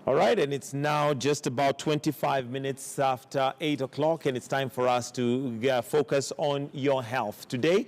All right, and it's now just about 25 minutes after 8 o'clock, and it's time for us to focus on your health. Today,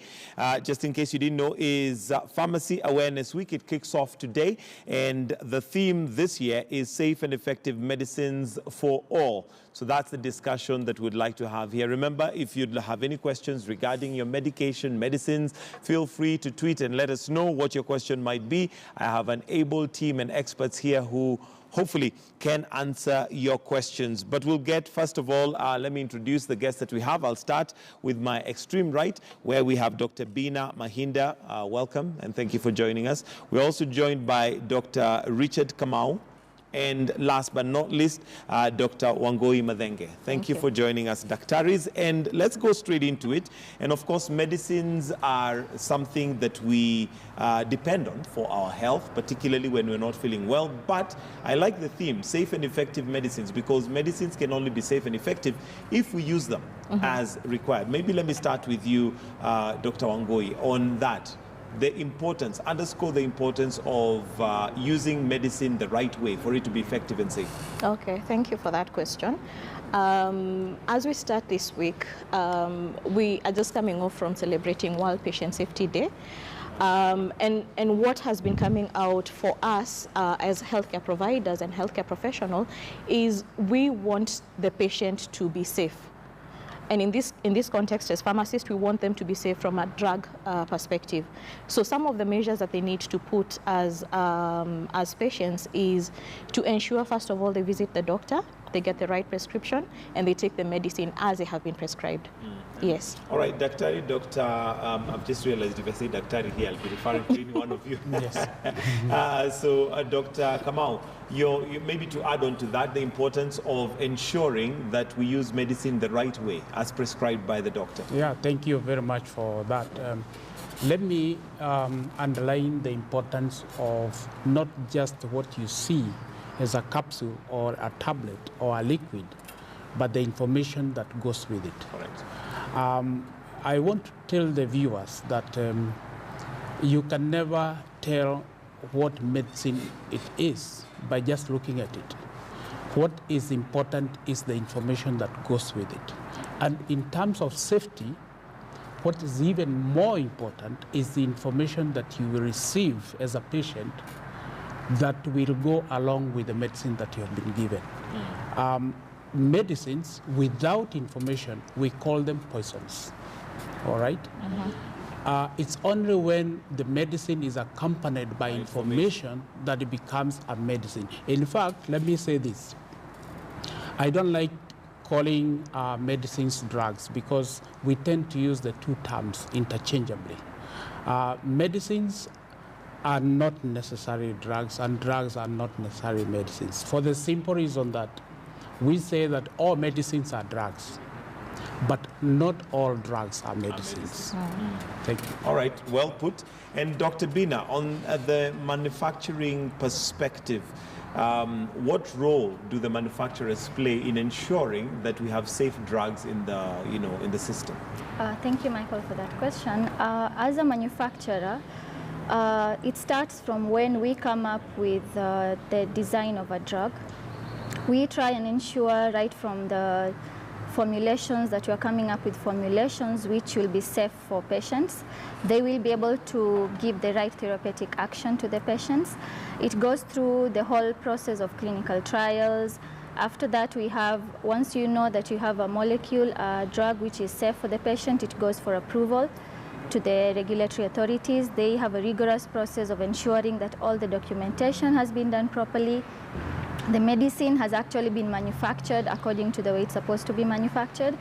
just in case you didn't know, is Pharmacy Awareness Week. It kicks off today, and the theme this year is Safe and Effective Medicines for All. So that's the discussion that we'd like to have here. Remember, if you'd have any questions regarding your medication, medicines, feel free to tweet and let us know what your question might be. I have an able team and experts here who hopefully can answer your questions. But we'll get, first of all, let me introduce the guests that we have. I'll start with my extreme right, where we have Dr. Bina Mahinda. Welcome, and thank you for joining us. We're also joined by Dr. Richard Kamau. And last but not least, Dr. Wangoi Madenge. Thank you for joining us, Daktaris. And let's go straight into it. And of course, medicines are something that we depend on for our health, particularly when we're not feeling well. But I like the theme, safe and effective medicines, because medicines can only be safe and effective if we use them as required. Maybe let me start with you, Dr. Wangoi, on that. The importance, underscore the importance of using medicine the right way for it to be effective and safe. Okay, thank you for that question. As we start this week, we are just coming off from celebrating World Patient Safety Day. And what has been coming out for us as healthcare providers and healthcare professionals is we want the patient to be safe. And in this context, as pharmacists, we want them to be safe from a drug perspective. So some of the measures that they need to put as patients is to ensure, first of all, they visit the doctor, they get the right prescription, and they take the medicine as they have been prescribed. Yes. All right, Daktari, Doctor, I've just realized if I say Daktari here, I'll be referring to any one of you. Yes. So, Dr. Kamau, you maybe to add on to that, the importance of ensuring that we use medicine the right way, as prescribed by the doctor. Yeah, thank you very much for that. Let me underline the importance of not just what you see as a capsule or a tablet or a liquid, but the information that goes with it. Correct. I want to tell the viewers that you can never tell what medicine it is by just looking at it. What is important is the information that goes with it. And in terms of safety, what is even more important is the information that you will receive as a patient that will go along with the medicine that you have been given. Medicines without information, we call them poisons, all right? It's only when the medicine is accompanied by information that it becomes a medicine. In fact, let me say this. I don't like calling medicines drugs because we tend to use the two terms interchangeably. Medicines are not necessarily drugs, and drugs are not necessarily medicines, for the simple reason that we say that all medicines are drugs, but not all drugs are medicines. Thank you. All right, well put. And Dr. Bina, on the manufacturing perspective, what role do the manufacturers play in ensuring that we have safe drugs in the, in the system? Thank you, Michael, for that question. As a manufacturer, it starts from when we come up with the design of a drug. We try and ensure right from the formulations that we are coming up with formulations which will be safe for patients. They will be able to give the right therapeutic action to the patients. It goes through the whole process of clinical trials. After that, we have, once you know that you have a molecule, a drug which is safe for the patient, it goes for approval to the regulatory authorities. They have a rigorous process of ensuring that all the documentation has been done properly. The medicine has actually been manufactured according to the way it's supposed to be manufactured.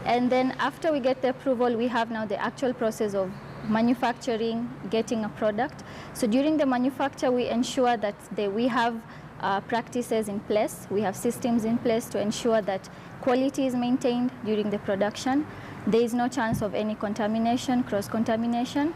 And then after we get the approval, we have now the actual process of manufacturing, getting a product. So during the manufacture, we ensure that we have practices in place. We have systems in place to ensure that quality is maintained during the production. There is no chance of any contamination, cross-contamination.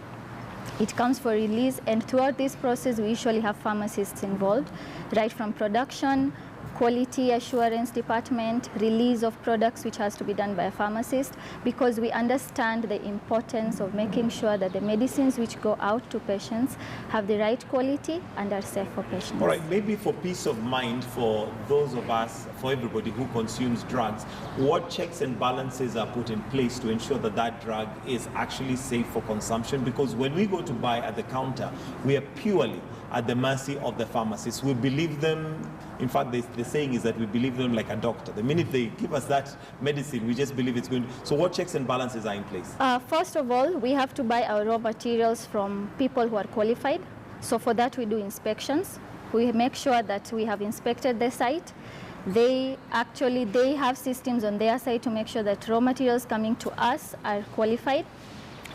It comes for release, and throughout this process, we usually have pharmacists involved, right from production quality assurance department, release of products, which has to be done by a pharmacist, because we understand the importance of making sure that the medicines which go out to patients have the right quality and are safe for patients. All right, maybe for peace of mind for those of us, for everybody who consumes drugs, what checks and balances are put in place to ensure that that drug is actually safe for consumption? Because when we go to buy at the counter, we are purely at the mercy of the pharmacist. We believe them. In fact, the saying is that we believe them like a doctor. The minute they give us that medicine, we just believe it's going to. So what checks and balances are in place? First of all, we have to buy our raw materials from people who are qualified. So for that, we do inspections. We make sure that we have inspected the site. They have systems on their side to make sure that raw materials coming to us are qualified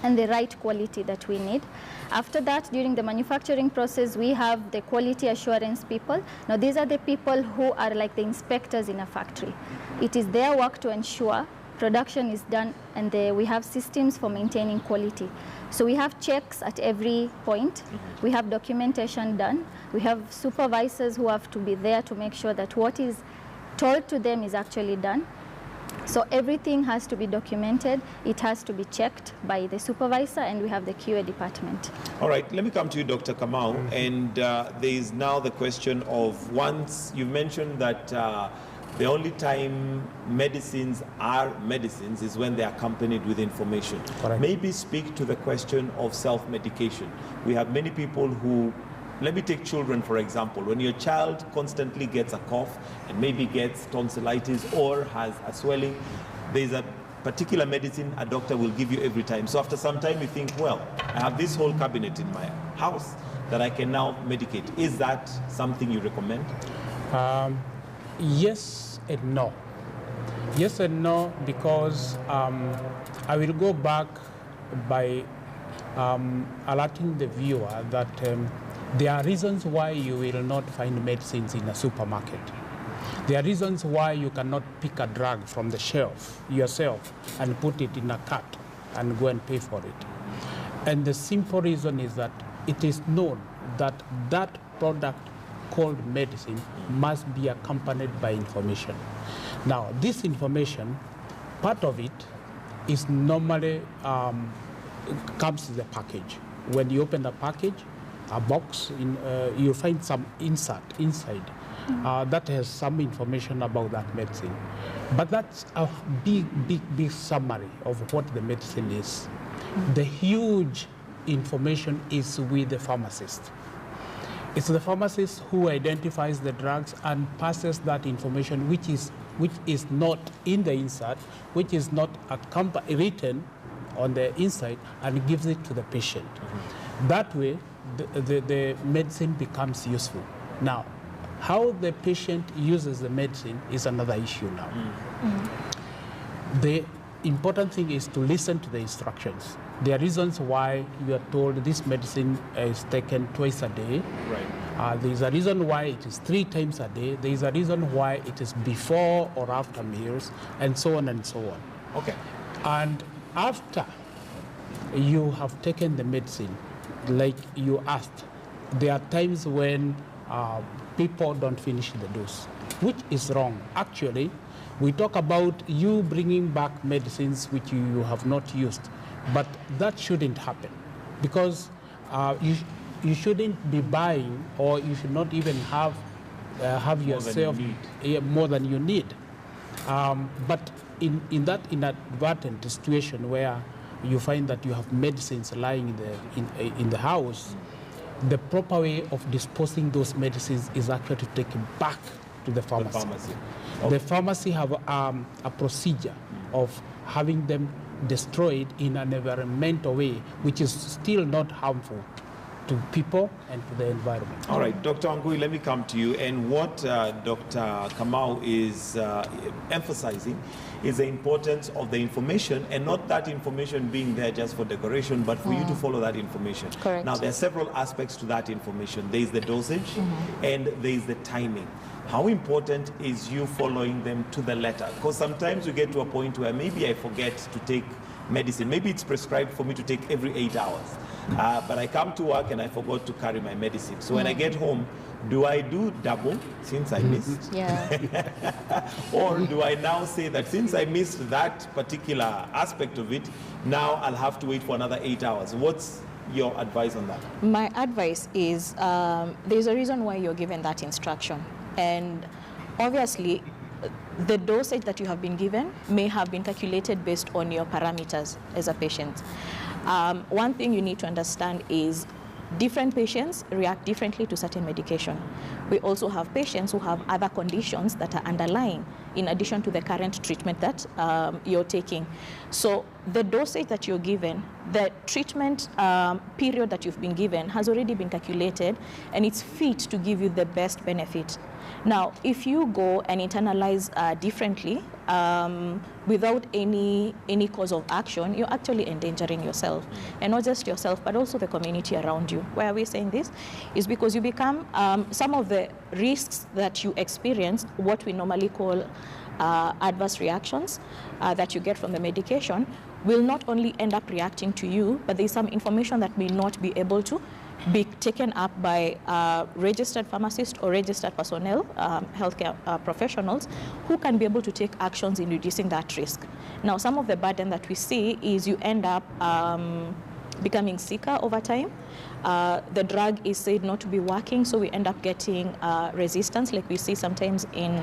and the right quality that we need. After that, during the manufacturing process, we have the quality assurance people. Now, these are the people who are like the inspectors in a factory. It is their work to ensure production is done, and we have systems for maintaining quality. So we have checks at every point. We have documentation done. We have supervisors who have to be there to make sure that what is told to them is actually done. So everything has to be documented. It has to be checked by the supervisor, and we have the QA department. All right, let me come to you, Dr. Kamau. And there is now the question of, once you mentioned that the only time medicines are medicines is when they are accompanied with information. Correct. Maybe speak to the question of self-medication. We have many people who, let me take children, for example. When your child constantly gets a cough and maybe gets tonsillitis or has a swelling, there's a particular medicine a doctor will give you every time. So after some time you think, well, I have this whole cabinet in my house that I can now medicate. Is that something you recommend? Yes and no. Yes and no, because I will go back by alerting the viewer that there are reasons why you will not find medicines in a supermarket. There are reasons why you cannot pick a drug from the shelf yourself and put it in a cart and go and pay for it. And the simple reason is that it is known that that product called medicine must be accompanied by information. Now, this information, part of it is normally comes in the package. When you open the package, a box, you'll find some insert inside that has some information about that medicine. But that's a big summary of what the medicine is. The huge information is with the pharmacist. It's the pharmacist who identifies the drugs and passes that information, which is not in the insert, which is not written on the inside, and gives it to the patient. That way, the medicine becomes useful. Now, how the patient uses the medicine is another issue now. The important thing is to listen to the instructions. There are reasons why you are told this medicine is taken twice a day. Right. There is a reason why it is 3 times a day. There is a reason why it is before or after meals, and so on and so on. Okay. And after you have taken the medicine, like you asked, there are times when people don't finish the dose, which is wrong. Actually, we talk about you bringing back medicines which you have not used, but that shouldn't happen, because you shouldn't be buying, or you should not even have yourself more than you need. But in that inadvertent situation where you find that you have medicines lying in the house, the proper way of disposing those medicines is actually to take it back to the pharmacy. The pharmacy have a procedure of having them destroyed in an environmental way, which is still not harmful to people and to the environment. All right, Dr. Angui, let me come to you. And what Dr. Kamau is emphasizing is the importance of the information, and not that information being there just for decoration, but for you to follow that information. Correct. Now, there are several aspects to that information. There is the dosage and there is the timing. How important is you following them to the letter? Because sometimes you get to a point where maybe I forget to take medicine. Maybe it's prescribed for me to take every 8 hours. But I come to work and I forgot to carry my medicine. So when I get home, Do I do double since I missed? Yeah. Or do I now say that since I missed that particular aspect of it, now I'll have to wait for another 8 hours? What's your advice on that? My advice is there's a reason why you're given that instruction. And obviously, the dosage that you have been given may have been calculated based on your parameters as a patient. One thing you need to understand is different patients react differently to certain medication. We also have patients who have other conditions that are underlying in addition to the current treatment that you're taking. So the dosage that you're given, the treatment period that you've been given has already been calculated, and it's fit to give you the best benefit. Now, if you go and internalize differently without any cause of action, you're actually endangering yourself. And not just yourself, but also the community around you. Why are we saying this? Is because you become, some of the risks that you experience, what we normally call adverse reactions that you get from the medication, will not only end up reacting to you, but there's some information that may not be able to be taken up by registered pharmacists or registered personnel, healthcare professionals, who can be able to take actions in reducing that risk. Now, some of the burden that we see is you end up becoming sicker over time. The drug is said not to be working, so we end up getting resistance, like we see sometimes in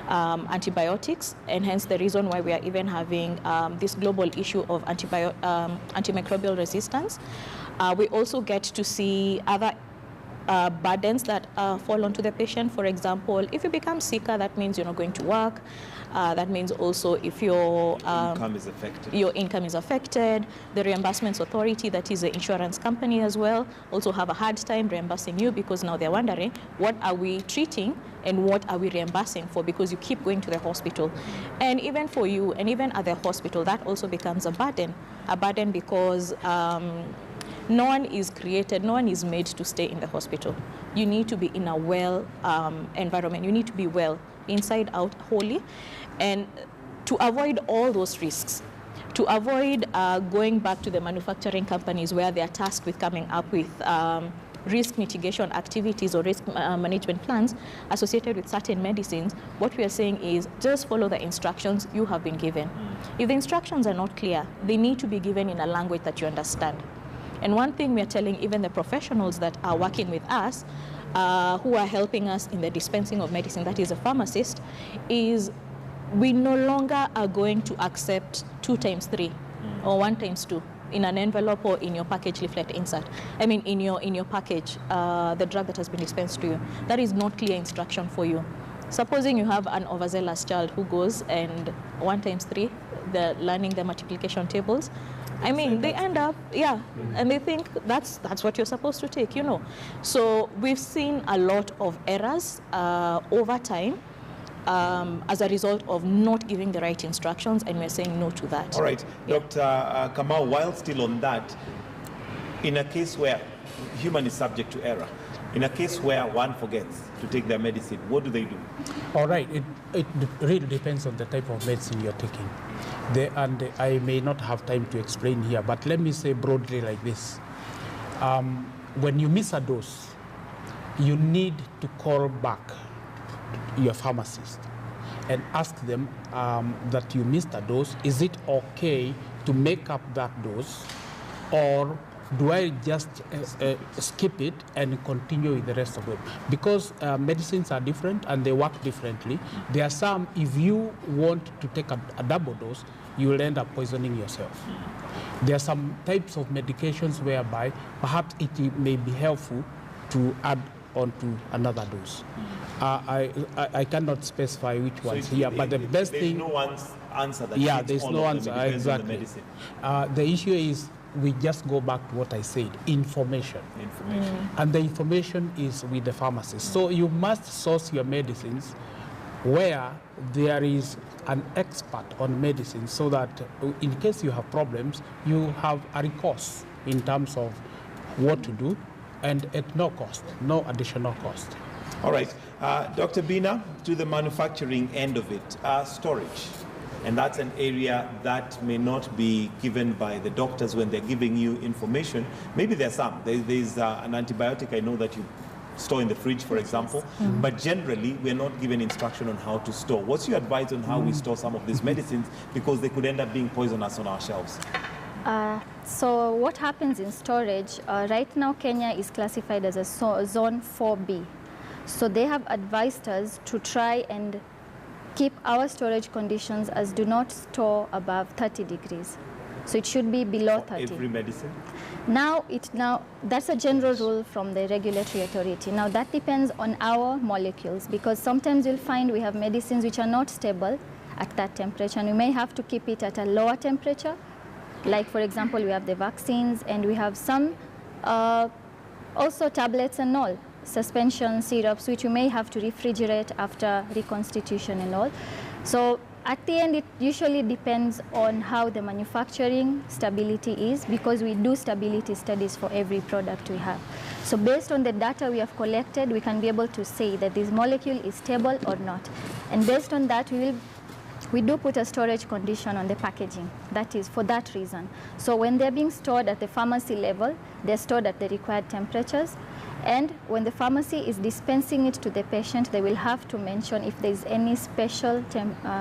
antibiotics, and hence the reason why we are even having this global issue of antimicrobial resistance. We also get to see other burdens that fall onto the patient. For example, if you become sicker, that means you're not going to work. That means also if your income is affected. Your income is affected. The reimbursements authority, that is the insurance company as well, also have a hard time reimbursing you, because now they're wondering, what are we treating and what are we reimbursing for, because you keep going to the hospital. And even for you, and even at the hospital, that also becomes a burden because no one is created, no one is made to stay in the hospital. You need to be in a well environment. You need to be well, inside out, wholly. And to avoid all those risks, to avoid going back to the manufacturing companies where they are tasked with coming up with risk mitigation activities or risk management plans associated with certain medicines, what we are saying is just follow the instructions you have been given. If the instructions are not clear, they need to be given in a language that you understand. And one thing we are telling even the professionals that are working with us, who are helping us in the dispensing of medicine, that is a pharmacist, is we no longer are going to accept 2 times 3 or 1 times 2 in an envelope or in your package leaflet insert. I mean, in your package, the drug that has been dispensed to you. That is not clear instruction for you. Supposing you have an overzealous child who goes and 1 times 3, they're learning the multiplication tables. I mean, they end up, and they think that's what you're supposed to take, you know. So we've seen a lot of errors over time as a result of not giving the right instructions, and we're saying no to that. All right, yeah. Dr. Kamau, while still on that, in a case where human is subject to error, in a case where one forgets to take their medicine, what do they do? All right, it really depends on the type of medicine you're taking. And I may not have time to explain here, but let me say broadly like this. When you miss a dose, you need to call back your pharmacist and ask them that you missed a dose. Is it okay to make up that dose, or do I just skip it and continue with the rest of it? Because medicines are different and they work differently. There are some, if you want to take a double dose, you will end up poisoning yourself. There are some types of medications whereby perhaps it may be helpful to add on to another dose. I cannot specify which ones here, but the best thing... There's no answer that there's no answer, exactly. The issue is, we just go back to what I said, information. And the information is with the pharmacist. So you must source your medicines where there is an expert on medicine, so that in case you have problems, you have a recourse in terms of what to do, and at no cost, no additional cost. All right. Dr. Bina, to the manufacturing end of it, storage. And that's an area that may not be given by the doctors when they're giving you information. Maybe there's some. There's an antibiotic I know that you store in the fridge, for example. But generally, we're not given instruction on how to store. What's your advice on how we store some of these medicines, because they could end up being poisonous on our shelves? So what happens in storage, right now Kenya is classified as a zone 4B. So they have advised us to try and keep our storage conditions as do not store above 30 degrees. So it should be below 30. Every medicine? Now that's a general rule from the regulatory authority. Now that depends on our molecules, because sometimes you'll find we have medicines which are not stable at that temperature, and we may have to keep it at a lower temperature. Like, for example, we have the vaccines, and we have some also tablets and all, suspension syrups, which you may have to refrigerate after reconstitution and all. So at the end, it usually depends on how the manufacturing stability is, because we do stability studies for every product we have. So based on the data we have collected, we can be able to say that this molecule is stable or not. And based on that, we do put a storage condition on the packaging. That is for that reason. So when they're being stored at the pharmacy level, they're stored at the required temperatures. And when the pharmacy is dispensing it to the patient, they will have to mention if there's any special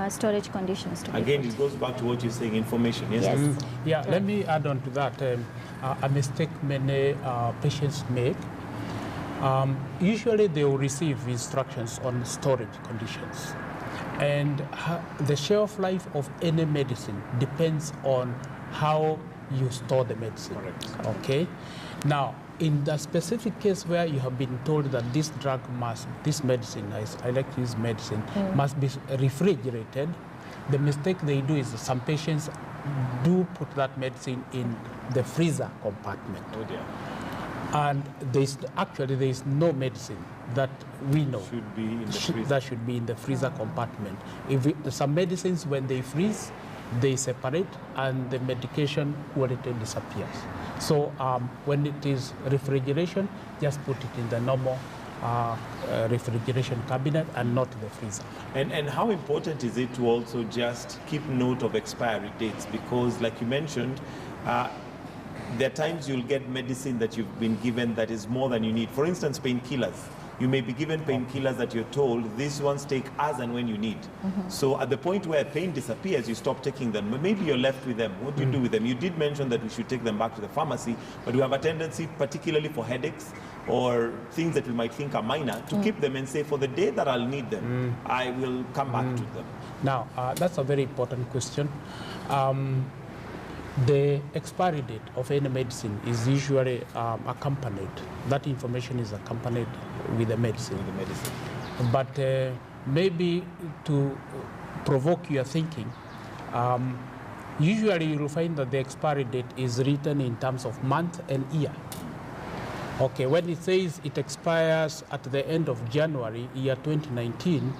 storage conditions to be Again, put. it goes back to what you're saying, information, yes? Yes. Yeah, let me add on to that. A mistake many patients make. Usually they will receive instructions on storage conditions. And the shelf life of any medicine depends on how you store the medicine. Correct. Okay? Now, in the specific case where you have been told that this medicine, I like to use medicine, must be refrigerated, the mistake they do is some patients do put that medicine in the freezer compartment. Oh dear. And there is no medicine that we know Should be in the freezer. that should be in the freezer compartment. Some medicines, when they freeze, they separate and the medication quality disappears. So when it is refrigeration, just put it in the normal refrigeration cabinet and not the freezer. And how important is it to also just keep note of expiry dates? Because like you mentioned, there are times you'll get medicine that you've been given that is more than you need. For instance, painkillers. You may be given painkillers that you're told these ones take as and when you need. So at the point where pain disappears, you stop taking them. But maybe you're left with them. What do you do with them? You did mention that we should take them back to the pharmacy, but we have a tendency, particularly for headaches or things that we might think are minor, to keep them and say, for the day that I'll need them, I will come back to them. Now, that's a very important question. The expiry date of any medicine is usually accompanied. That information is accompanied with the medicine. But maybe to provoke your thinking, usually you will find that the expiry date is written in terms of month and year. Okay, when it says it expires at the end of January, year 2019,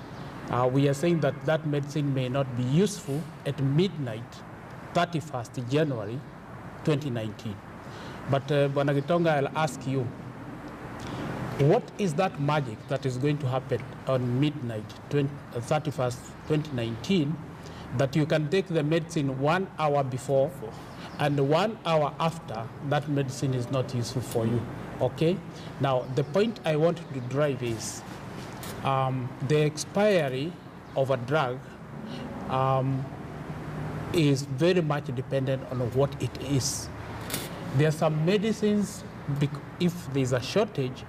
we are saying that that medicine may not be useful at midnight, 31st January 2019. But Bwana Gitonga, I'll ask you, what is that magic that is going to happen on midnight 31st 2019 that you can take the medicine 1 hour before and 1 hour after that medicine is not useful for you? Okay? Now, the point I want to drive is the expiry of a drug is very much dependent on what it is. There are some medicines, if there's a shortage,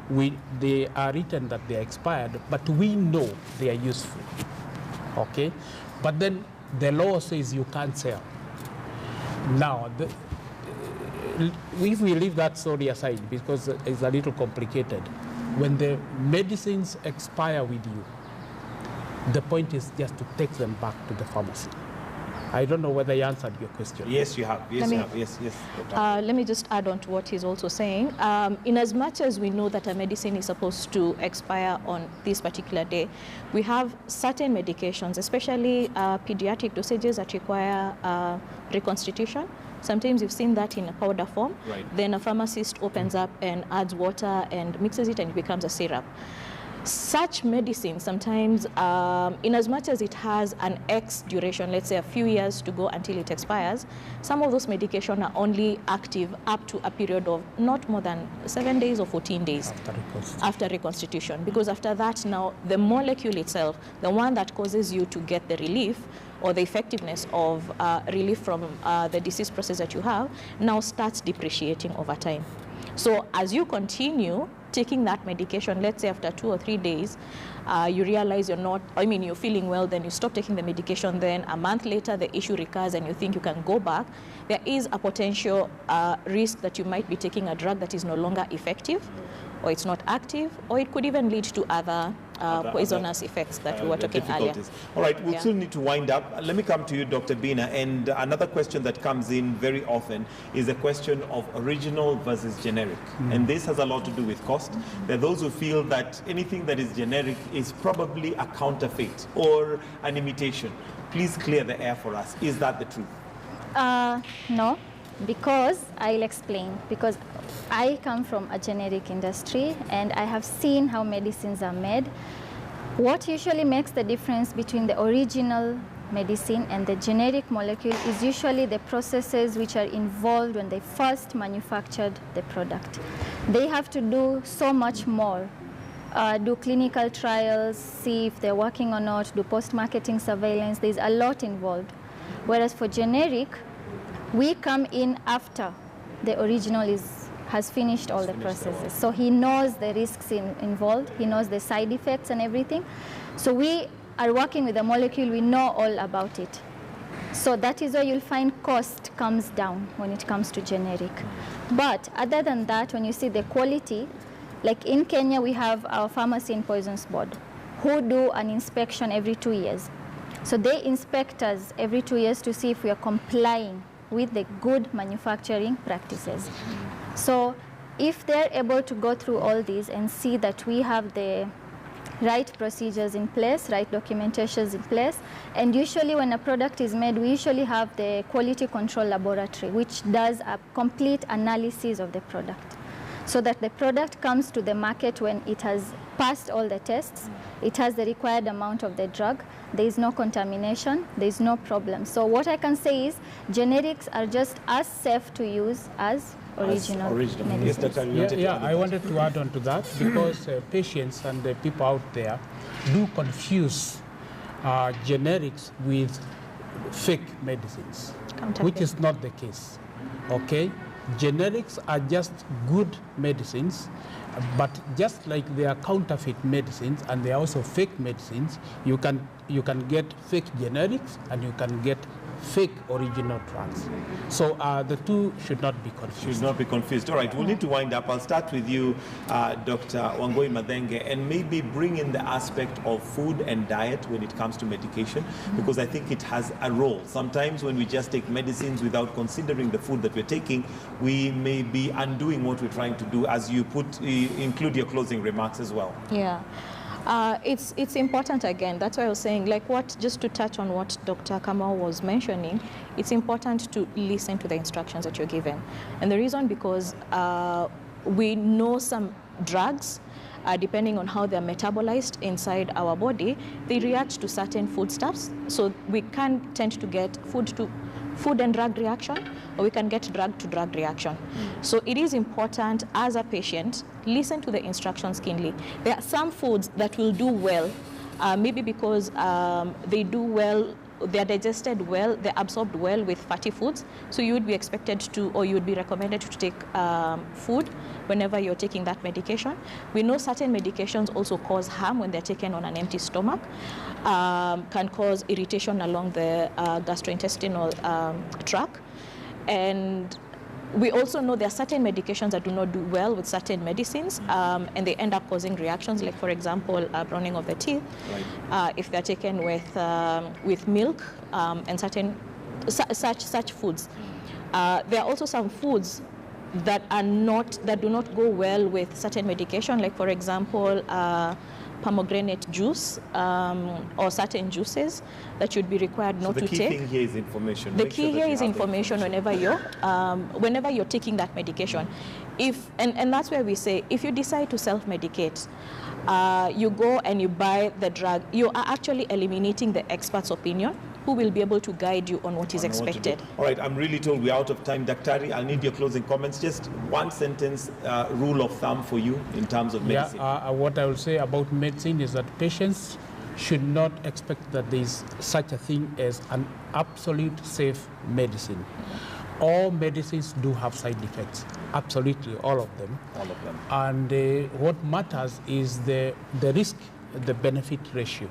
they are written that they are expired, but we know they are useful. Okay? But then the law says you can't sell. Now, if we leave that story aside, because it's a little complicated, when the medicines expire with you, the point is just to take them back to the pharmacy. I don't know whether I answered your question. Yes, you have. Yes, you have. Yes, yes. Let me just add on to what he's also saying. In as much as we know that a medicine is supposed to expire on this particular day, we have certain medications, especially pediatric dosages that require reconstitution. Sometimes you've seen that in a powder form. Right. Then a pharmacist opens up and adds water and mixes it and it becomes a syrup. Such medicine sometimes, in as much as it has an X duration, let's say a few years to go until it expires, some of those medications are only active up to a period of not more than 7 days or 14 days after reconstitution. Because after that, now the molecule itself, the one that causes you to get the relief or the effectiveness of relief from the disease process that you have, now starts depreciating over time. So as you continue taking that medication, let's say after 2 or 3 days, you realize you're feeling well, then you stop taking the medication, then a month later the issue recurs and you think you can go back, there is a potential risk that you might be taking a drug that is no longer effective, or it's not active, or it could even lead to other poisonous effects that we were talking earlier. All right, we'll still need to wind up. Let me come to you, Dr. Bina, and another question that comes in very often is a question of original versus generic. And this has a lot to do with cost. There are those who feel that anything that is generic is probably a counterfeit or an imitation. Please clear the air for us. Is that the truth? No, because I'll explain. Because I come from a generic industry and I have seen how medicines are made. What usually makes the difference between the original medicine and the generic molecule is usually the processes which are involved when they first manufactured the product. They have to do so much more. Do clinical trials, see if they're working or not, do post-marketing surveillance. There's a lot involved. Whereas for generic, we come in after the original has finished all the processes. So he knows the risks involved, he knows the side effects and everything. So we are working with a molecule, we know all about it. So that is why you'll find cost comes down when it comes to generic. But other than that, when you see the quality, like in Kenya, we have our Pharmacy and Poisons Board, who do an inspection every 2 years. So they inspect us every 2 years to see if we are complying with the good manufacturing practices. So if they're able to go through all these and see that we have the right procedures in place, right documentations in place, and usually when a product is made, we usually have the quality control laboratory, which does a complete analysis of the product, so that the product comes to the market when it has passed all the tests, it has the required amount of the drug, there is no contamination, there is no problem. So what I can say is generics are just as safe to use as original medicines. Yeah, I wanted to add on to that because patients and the people out there do confuse generics with fake medicines, which is not the case. Okay? Generics are just good medicines, but just like they are counterfeit medicines and they are also fake medicines, you can get fake generics and you can get fake original drugs. So the two should not be confused. Should not be confused. All right, we'll need to wind up. I'll start with you, Dr. Wangoi Madenge, and maybe bring in the aspect of food and diet when it comes to medication, because I think it has a role. Sometimes when we just take medicines without considering the food that we're taking, we may be undoing what we're trying to do, as you include your closing remarks as well. Yeah. It's important again. That's why I was saying, just to touch on what Dr. Kamau was mentioning, it's important to listen to the instructions that you're given. And the reason because we know some drugs, depending on how they're metabolized inside our body, they react to certain foodstuffs. So we can tend to get food and drug reaction, or we can get drug to drug reaction. So it is important as a patient, listen to the instructions keenly. There are some foods that will do well, maybe because they do well, they're digested well, they're absorbed well with fatty foods. So you would be expected to, or you would be recommended to take food whenever you're taking that medication. We know certain medications also cause harm when they're taken on an empty stomach, can cause irritation along the gastrointestinal tract. And we also know there are certain medications that do not do well with certain medicines, and they end up causing reactions, like for example, browning of the teeth, if they're taken with milk and certain such foods. There are also some foods that do not go well with certain medication, like for example, pomegranate juice or certain juices that you'd be required not to take. The key thing here is information. The key here is information whenever you're taking that medication. And that's where we say, if you decide to self-medicate, you go and you buy the drug, you are actually eliminating the expert's opinion, who will be able to guide you on what is expected. All right, I'm really told we're out of time. Daktari, I'll need your closing comments. Just one sentence rule of thumb for you in terms of medicine. What I will say about medicine is that patients should not expect that there is such a thing as an absolute safe medicine. All medicines do have side effects, absolutely, all of them. All of them. And what matters is the risk, the benefit ratio.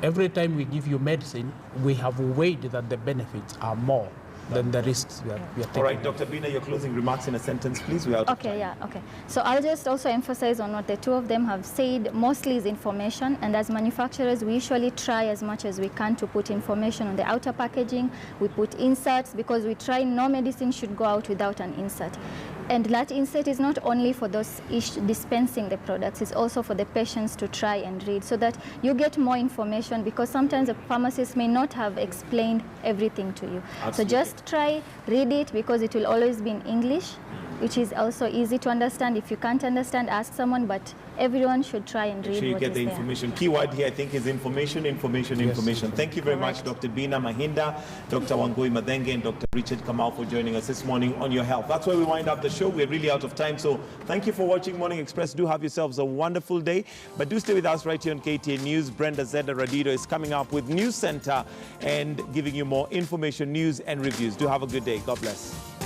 Every time we give you medicine, we have weighed that the benefits are more than the risks we are taking. All right, Dr. Bina, your closing remarks in a sentence, please. We are out of time. Okay. So I'll just also emphasize on what the two of them have said. Mostly is information, and as manufacturers, we usually try as much as we can to put information on the outer packaging. We put inserts because we try no medicine should go out without an insert. And that insert is not only for those dispensing the products, it's also for the patients to try and read so that you get more information, because sometimes the pharmacist may not have explained everything to you. Absolutely. So just try, read it, because it will always be in English, which is also easy to understand. If you can't understand, ask someone, but everyone should try and read what is there. Make sure you get the information. Keyword here, I think, is information. Thank you very much, Dr. Bina Mahinda, Dr. Wangui Madenge, and Dr. Richard Kamau for joining us this morning on Your Health. That's where we wind up the show. We're really out of time, so thank you for watching Morning Express. Do have yourselves a wonderful day, but do stay with us right here on KTN News. Brenda Zeda Radido is coming up with News Center and giving you more information, news, and reviews. Do have a good day. God bless.